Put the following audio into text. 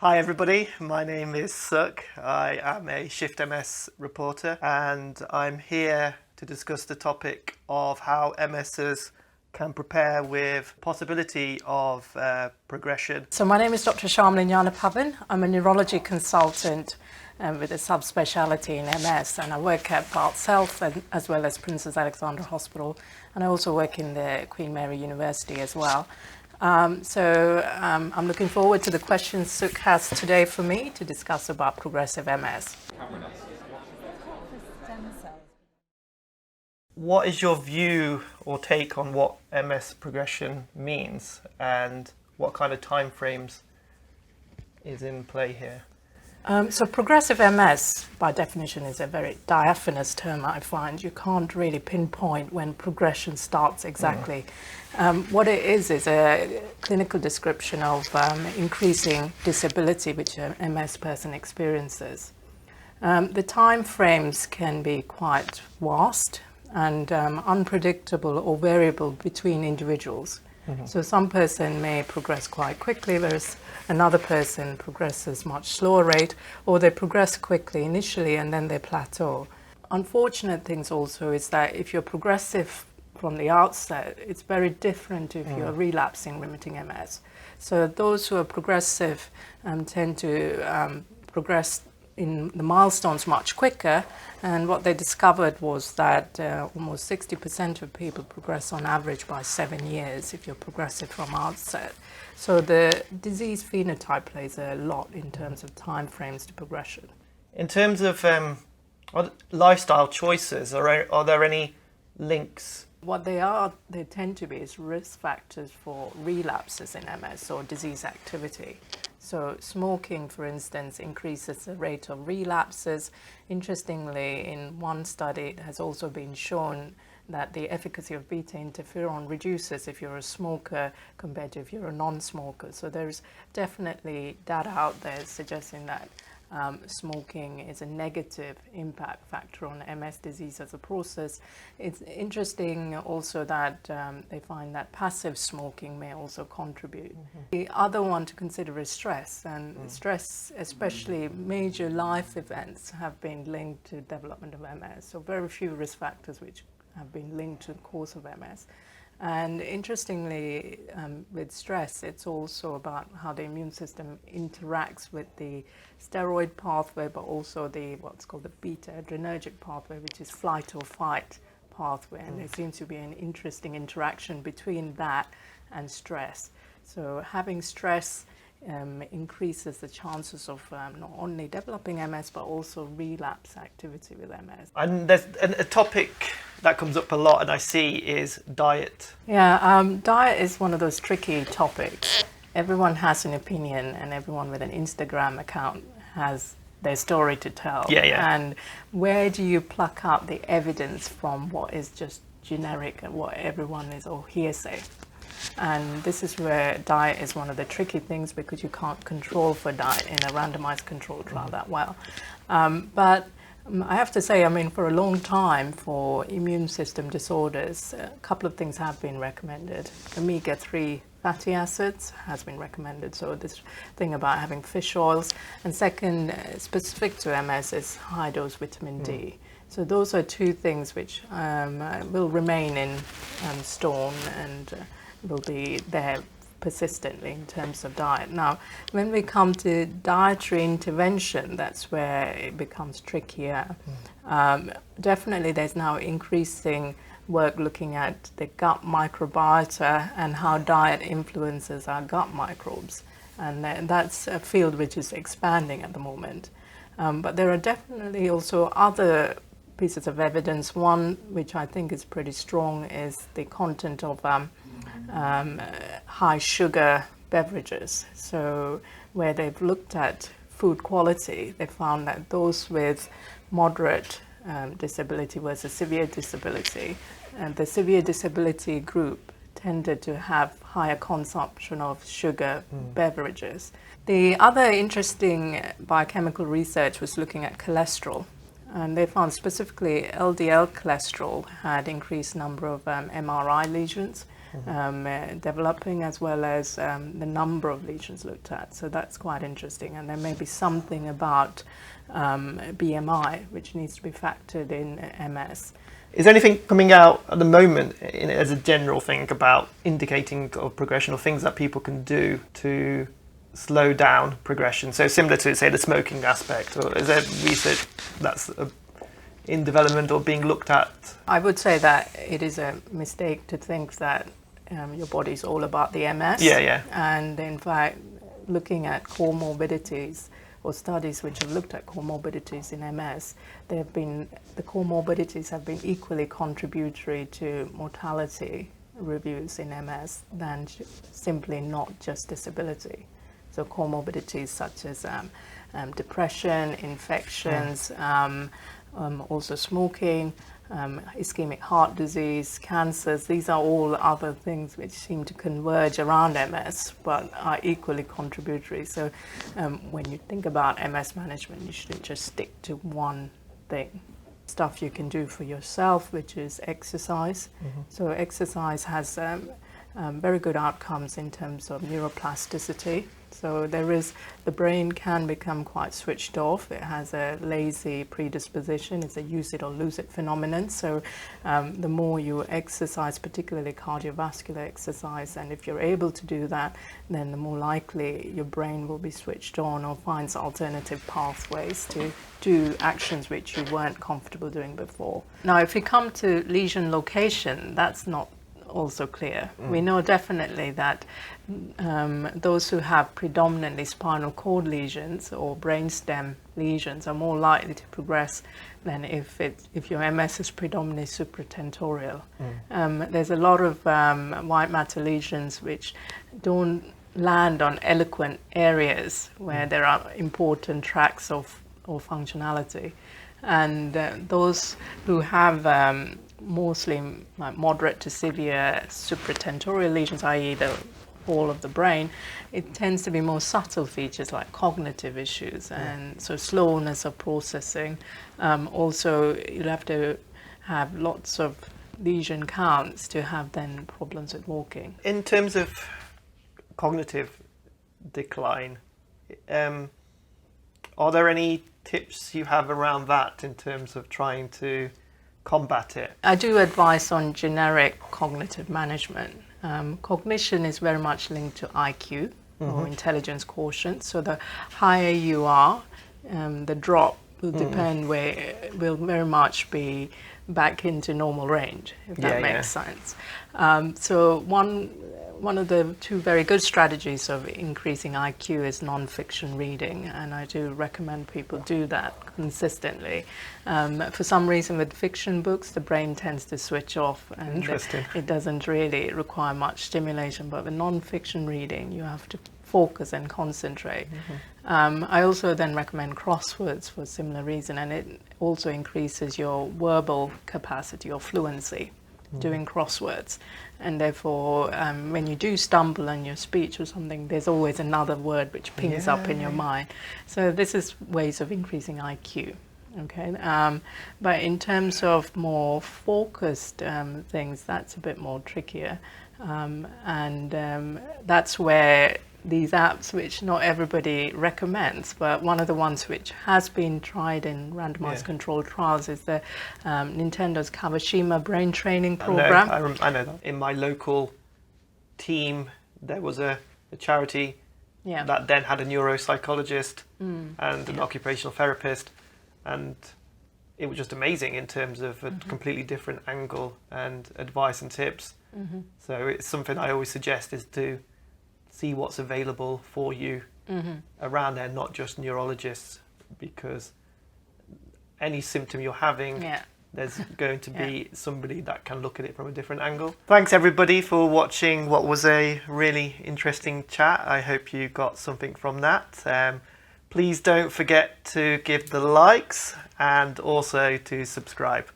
Hi everybody, my name is Suk. I am a Shift MS reporter and I'm here to discuss the topic of how MSs can prepare with possibility of progression. So my name is Dr Gnanapavan. I'm a neurology consultant with a subspeciality in MS, and I work at Barts Health as well as Princess Alexandra Hospital, and I also work in the Queen Mary University as well. I'm looking forward to the questions Suk has today for me to discuss about progressive MS. What is your view or take on what MS progression means and what kind of timeframes is in play here? So progressive MS, by definition, is a very diaphanous term, I find. You can't really pinpoint when progression starts exactly. What it is a clinical description of increasing disability which an MS person experiences. The time frames can be quite vast and unpredictable or variable between individuals. So some person may progress quite quickly, whereas another person progresses much slower rate, or they progress quickly initially and then they plateau. Unfortunate things also is that if you're progressive from the outset, it's very different if you're relapsing remitting MS. So those who are progressive tend to progress in the milestones much quicker, and what they discovered was that almost 60% of people progress on average by 7 years if you're progressive from outset. So the disease phenotype plays a lot in terms of time frames to progression. In terms of lifestyle choices, are there any links? What they tend to be is risk factors for relapses in MS or disease activity. So smoking, for instance, increases the rate of relapses. Interestingly, in one study, it has also been shown that the efficacy of beta interferon reduces if you're a smoker compared to if you're a non-smoker. So there's definitely data out there suggesting that smoking is a negative impact factor on MS disease as a process. It's interesting also that they find that passive smoking may also contribute. The other one to consider is stress, and stress, especially major life events, have been linked to development of MS. So very few risk factors which have been linked to the course of MS. And interestingly, with stress, it's also about how the immune system interacts with the steroid pathway, but also the what's called the beta adrenergic pathway, which is flight or fight pathway. And there seems to be an interesting interaction between that and stress. So having stress increases the chances of not only developing MS, but also relapse activity with MS. And there's a topic that comes up a lot and I see is diet. Yeah, diet is one of those tricky topics. Everyone has an opinion, and everyone with an Instagram account has their story to tell. Yeah. And where do you pluck out the evidence from what is just generic and what everyone is or hearsay? And this is where diet is one of the tricky things, because you can't control for diet in a randomized controlled trial that well. But I have to say, I mean, for a long time for immune system disorders, a couple of things have been recommended. Omega-3 fatty acids has been recommended, so this thing about having fish oils. And second, specific to MS, is high-dose vitamin D. So those are two things which will remain in stone and will be there persistently in terms of diet. Now, when we come to dietary intervention, that's where it becomes trickier. Definitely there's now increasing work looking at the gut microbiota and how diet influences our gut microbes. And that's a field which is expanding at the moment. But there are definitely also other pieces of evidence. One which I think is pretty strong is the content of high sugar beverages. So where they've looked at food quality, they found that those with moderate disability versus severe disability, and the severe disability group tended to have higher consumption of sugar beverages. The other interesting biochemical research was looking at cholesterol, and they found specifically LDL cholesterol had increased number of MRI lesions, developing, as well as the number of lesions looked at. So that's quite interesting. And there may be something about BMI which needs to be factored in MS. Is there anything coming out at the moment as a general thing about indicating of progression, or things that people can do to slow down progression? So similar to, say, the smoking aspect, or is there research that's in development or being looked at? I would say that it is a mistake to think that your body is all about the MS. Yeah. And in fact, looking at comorbidities, or studies which have looked at comorbidities in MS, the comorbidities have been equally contributory to mortality reviews in MS than simply not just disability. So comorbidities such as depression, infections, also smoking, ischemic heart disease, cancers, these are all other things which seem to converge around MS but are equally contributory. So when you think about MS management, you shouldn't just stick to one thing. Stuff you can do for yourself, which is exercise. So exercise has very good outcomes in terms of neuroplasticity. So the brain can become quite switched off. It has a lazy predisposition. It's a use it or lose it phenomenon. So the more you exercise, particularly cardiovascular exercise, and if you're able to do that, then the more likely your brain will be switched on or finds alternative pathways to do actions which you weren't comfortable doing before. Now, if we come to lesion location, that's not also clear. We know definitely that those who have predominantly spinal cord lesions or brainstem lesions are more likely to progress than if your MS is predominantly supratentorial. There's a lot of white matter lesions which don't land on eloquent areas where there are important tracts of functionality, and those who have mostly like moderate to severe supratentorial lesions, i.e. the whole of the brain, it tends to be more subtle features like cognitive issues, and so slowness of processing. Also, you'll have to have lots of lesion counts to have then problems with walking. In terms of cognitive decline, are there any tips you have around that in terms of trying to combat it? I do advise on generic cognitive management. Cognition is very much linked to IQ, or intelligence quotient. So the higher you are, the drop will depend will very much be back into normal range, if that makes sense. So one of the two very good strategies of increasing IQ is non-fiction reading, and I do recommend people do that consistently. For some reason with fiction books, the brain tends to switch off, and it doesn't really require much stimulation, but with non-fiction reading, you have to focus and concentrate. I also then recommend crosswords for a similar reason, and it also increases your verbal capacity or fluency doing crosswords, and therefore when you do stumble on your speech or something, there's always another word which pings up in your mind. So this is ways of increasing IQ. Okay, but in terms of more focused things, that's a bit more trickier, and that's where these apps, which not everybody recommends, but one of the ones which has been tried in randomized controlled trials is the Nintendo's Kawashima brain training program. I know that. In my local team, there was a charity that then had a neuropsychologist and an occupational therapist, and it was just amazing in terms of a completely different angle and advice and tips. So it's something I always suggest, is to see what's available for you around there, not just neurologists, because any symptom you're having, there's going to be somebody that can look at it from a different angle. Thanks everybody for watching what was a really interesting chat. I hope you got something from that. Please don't forget to give the likes and also to subscribe.